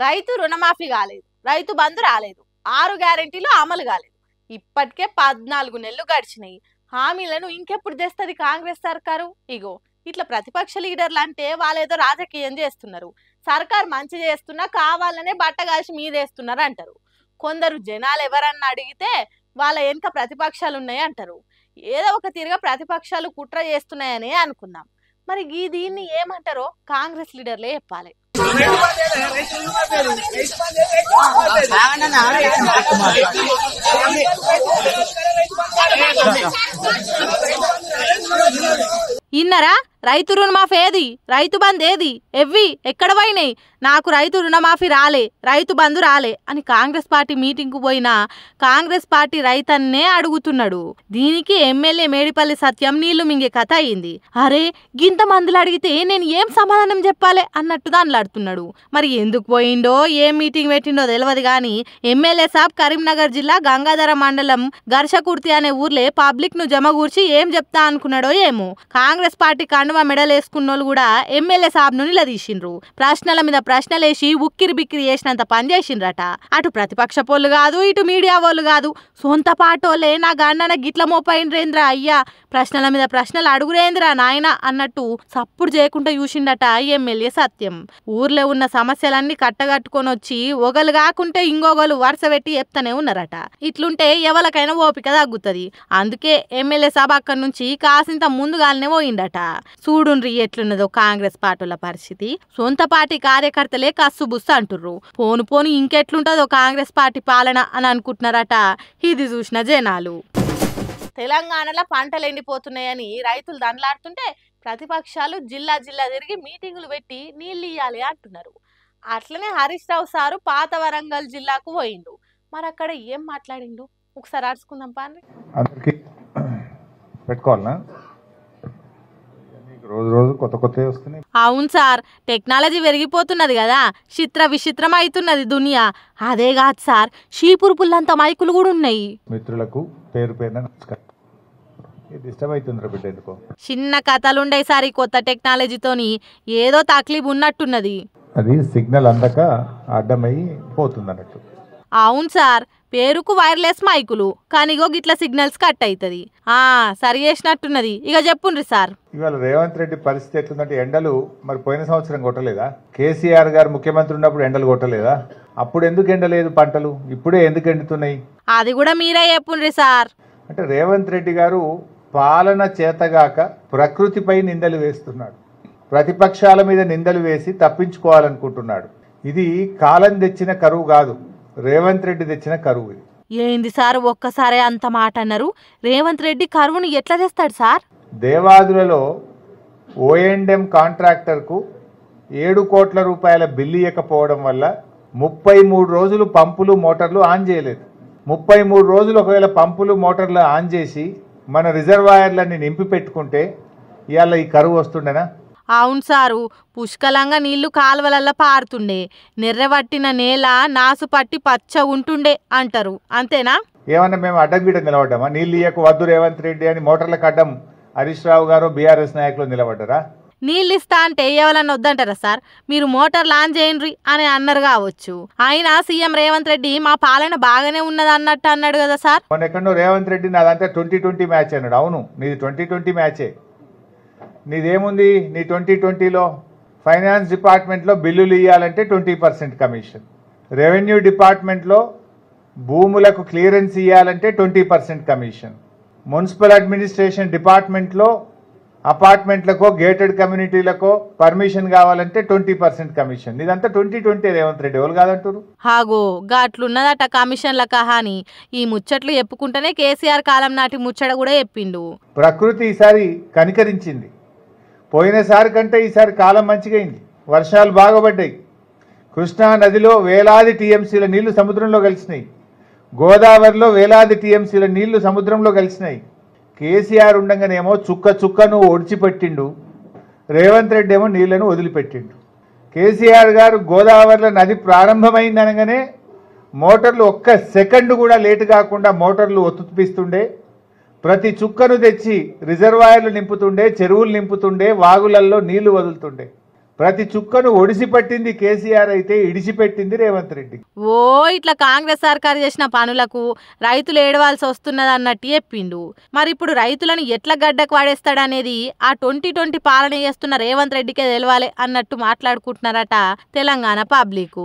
రైతు రుణమాఫీ కాలేదు, రైతు బంధు రాలేదు, 6 గ్యారెంటీలు అమలు కాలేదు. ఇప్పటికే 14 నెలలు గడిచినాయి. హామీలను ఇంకెప్పుడు తెస్తుంది కాంగ్రెస్ సర్కారు? ఇగో ఇట్లా ప్రతిపక్ష లీడర్లు అంటే వాళ్ళేదో రాజకీయం చేస్తున్నారు, సర్కార్ మంచి చేస్తున్నా కావాలనే బట్టగాల్చి మీదేస్తున్నారు అంటారు. కొందరు జనాలు ఎవరన్నా అడిగితే వాళ్ళ వెనుక ప్రతిపక్షాలు ఉన్నాయి అంటారు. ఏదో ఒక తీరుగా ప్రతిపక్షాలు కుట్ర చేస్తున్నాయని అనుకుందాం. మరి దీన్ని ఏమంటారో కాంగ్రెస్ లీడర్లే చెప్పాలి. ఇన్నరా రైతు రుణమాఫీ ఏది, రైతు బంద్ ఏది, ఎవ్వి ఎక్కడ పోయినాయి? నాకు రైతు రుణమాఫీ రాలే, రైతు బంధు రాలే అని కాంగ్రెస్ పార్టీ మీటింగ్కు పోయినా కాంగ్రెస్ పార్టీ రైతన్నే అడుగుతున్నాడు. దీనికి ఎమ్మెల్యే మేడిపల్లి సత్యం నీళ్లు మింగే కథ అయింది. అరే గింత మందులు అడిగితే నేను ఏం సమాధానం చెప్పాలి అన్నట్టు దానిలాడుతున్నాడు. మరి ఎందుకు పోయిండో ఏం మీటింగ్ పెట్టిండో తెలియదు గాని ఎమ్మెల్యే సాబ్ కరీంనగర్ జిల్లా గంగాధర మండలం గర్షకుర్తి అనే ఊర్లే పబ్లిక్ ను జమగూర్చి ఏం చెప్తా అనుకున్నాడో ఏమో. కాంగ్రెస్ పార్టీ కండువా మెడలేసుకున్నోళ్ళు కూడా ఎమ్మెల్యే సాబ్ ను నిలదీసిండ్రు. ప్రశ్నల మీద ప్రశ్నలేసి ఉక్కిరి బిక్కిరి చేసినంత పని చేసిండ్రట. అటు ప్రతిపక్ష పోళ్ళు కాదు, ఇటు మీడియా వాళ్ళు కాదు, సొంత పాటోలే నా గండన గిట్ల మోపైండ్రేంద్ర అయ్యా, ప్రశ్నల మీద ప్రశ్నలు అడుగురేంద్రా నాయన అన్నట్టు సప్పుడు చేయకుండా చూసిండట ఎమ్మెల్యే సత్యం. ఊర్లో ఉన్న సమస్యలన్నీ కట్టగట్టుకొని వచ్చి ఒకలు కాకుంటే ఇంకొకలు వరుస పెట్టి చెప్తానే ఉన్నారట. ఇట్లుంటే ఎవరికైనా ఓపిక తగ్గుతుంది. అందుకే ఎమ్మెల్యే సభ అక్కడి నుంచి కాసింత ముందుగానే పోయిండట. చూడుండ్రి ఎట్లున్నదో కాంగ్రెస్ పార్టీల పరిస్థితి. సొంత పార్టీ కార్యకర్తలే కస్సు బుస్సు అంటుర్రు. పోను పోను ఇంకెట్లుంటదో కాంగ్రెస్ పార్టీ పాలన అని అనుకుంటున్నారట ఇది చూసిన జనాలు. తెలంగాణలో పంటలు ఎండిపోతున్నాయని రైతులు దండలాడుతుంటే ప్రతిపక్షాలు జిల్లా జిల్లా తిరిగి మీటింగులు పెట్టి నీళ్ళు ఇయ్యాలి అంటున్నారు. అట్లనే హరీష్ రావు సారు పాత వరంగల్ జిల్లాకు పోయిండు. మరి అక్కడ ఏం మాట్లాడిండు ఒకసారి అరుచుకుందాం పాండి. అందరికి పెట్టుకోవాలనా? రోజు రోజు కొత్త కొత్తవి వస్తున్నాయి. అవును సార్, టెక్నాలజీ పెరిగిపోతున్నది కదా, చిత్ర విచిత్రం అవుతున్నది దునియా. అదే కాదు సార్, షీపురు పుల్లంత మైకులు కూడా ఉన్నాయి. మిత్రులకు పేరు పేరున నమస్కారం. డిస్టర్బ్ అవుతుంది బిడ్డ ఎందుకో. చిన్న కథలుండే సార్ ఈ కొత్త టెక్నాలజీతోని ఏదో తక్లీఫ్ ఉన్నట్టున్నది. అది సిగ్నల్ అందక అడ్డమై పోతుంది అన్నట్టు. అవును సార్, పేరుకు వైర్లెస్ మైకులు కానిగో గిట్ల సిగ్నల్స్ కట్ అవుతుంది. సరి చేసినట్టున్నది. ఇక చెప్పుండ్రి సార్. ఇవాళ రేవంత్ రెడ్డి పరిస్థితి ఎట్లుందంటే ఎండలు మరి పోయిన సంవత్సరం కొట్టలేదా? కేసీఆర్ గారు ముఖ్యమంత్రి ఉన్నప్పుడు ఎండలు కొట్టలేదా? అప్పుడు ఎందుకు ఎండలేదు పంటలు, ఇప్పుడే ఎందుకు ఎండుతున్నాయి? అది కూడా మీరే చెప్పుండ్రి సార్. అంటే రేవంత్ రెడ్డి గారు పాలన చేతగాక ప్రకృతిపై నిందలు వేస్తున్నాడు, ప్రతిపక్షాల మీద నిందలు వేసి తప్పించుకోవాలనుకుంటున్నాడు. ఇది కాలం తెచ్చిన కరువు కాదు, రేవంత్ రెడ్డి తెచ్చిన కరువు. ఇది ఏంది సార్ ఒక్కసారి అంత మాట అన్నారు? రేవంత్ రెడ్డి కరువుని ఎట్లా తెస్తాడు సార్? దేవాదులలో ఓఎండ్ఎం కాంట్రాక్టర్కు 7 కోట్ల రూపాయల బిల్లు ఇవ్వకపోవడం వల్ల 33 రోజులు పంపులు మోటార్లు ఆన్ చేయలేదు. 33 రోజులు ఒకవేళ పంపులు మోటార్లు ఆన్ చేసి మన రిజర్వాయర్లన్నీ నింపి పెట్టుకుంటే ఇవాళ ఈ కరువు వస్తుండేనా? అవును సారు, పుష్కలంగా నీళ్లు కాలువలల్లో పారుతుండే, నెర్రవట్టిన నేల నాసు పట్టి పచ్చ ఉంటుండే అంటారు, అంతేనా? ఏమన్నా మేము అడ్డబిడ్డ నిలబడ్డామా? నీళ్ళు ఇయ్యకు వద్దు రేవంత్ రెడ్డి అని మోటార్లకు అడ్డం హరీష్ రావు గారు బీఆర్ఎస్ నాయకులు నిలబడ్డారా? నీళ్ళు ఇస్తా అంటే ఎవరన్నా వద్దంటారా సార్? మీరు మోటార్లు ఆన్ చేయండి అని అన్నారు కావచ్చు. అయినా సీఎం రేవంత్ రెడ్డి మా పాలన బాగానే ఉన్నది అన్నట్టు అన్నాడు కదా సార్. మొన్న ఎక్కడో రేవంత్ రెడ్డి నాదంతా 2020 మ్యాచ్ అన్నాడు. అవును, నీది 2020 మ్యాచే. నీదేముంది? నీ 2020లో ఫైనాన్స్ డిపార్ట్మెంట్లో బిల్లులు ఇవ్వాలంటే 20% కమిషన్, రెవెన్యూ డిపార్ట్మెంట్లో భూములకు క్లియరెన్స్ ఇవ్వాలంటే 20% కమిషన్, మున్సిపల్ అడ్మినిస్ట్రేషన్ డిపార్ట్మెంట్లో అపార్ట్మెంట్లకో గేటెడ్ కమ్యూనిటీలకో పర్మిషన్ కావాలంటే 20% కమిషన్. ఇదంతా 2020 రేవంత్ రెడ్డి ఎవరు కాదంటారు? హాగో గాట్లున్నదట కమిషన్ల కహాని. ఈ ముచ్చట్లు చెప్పుకుంటేనే కేసీఆర్ కాలం నాటి ముచ్చట కూడా చెప్పిండు. ప్రకృతి ఈసారి కనికరించింది. పోయినసారి కంటే ఈసారి కాలం మంచిగైంది. వర్షాలు బాగా పడ్డాయి. కృష్ణా నదిలో వేలాది టీఎంసీల నీళ్లు సముద్రంలో కలిసినాయి. గోదావరిలో వేలాది టీఎంసీల నీళ్లు సముద్రంలో కలిసినాయి. కేసీఆర్ ఉండగానేమో చుక్క చుక్కను ఒడిచిపెట్టిండు, రేవంత్ రెడ్డి ఏమో నీళ్లను వదిలిపెట్టిండు. కేసీఆర్ గారు గోదావరిలో నది ప్రారంభమైందనగానే మోటార్లు ఒక్క సెకండ్ కూడా లేటు కాకుండా మోటార్లు ఒత్తుపిస్తుండే, ప్రతి చుక్కను తెచ్చి రిజర్వాయర్లు నింపుతుండే, చెరువులు నింపుతుండే, వాగులల్లో నీళ్లు వదులుతుండే. ప్రతి చుక్కను ఒడిసి పట్టింది కేసీఆర్ అయితే ఇడిచిపెట్టింది రేవంత్ రెడ్డి. ఓ ఇట్లా కాంగ్రెస్ సర్కారు చేసిన పనులకు రైతులు ఏడవాల్సి వస్తున్నది అన్నట్టు చెప్పిండు. మరి ఇప్పుడు రైతులను ఎట్లా గడ్డకు వాడేస్తాడనేది ఆ 2020 పాలన చేస్తున్న రేవంత్ రెడ్డికే తెలవాలి అన్నట్టు మాట్లాడుకుంటున్నారట తెలంగాణ పబ్లిక్.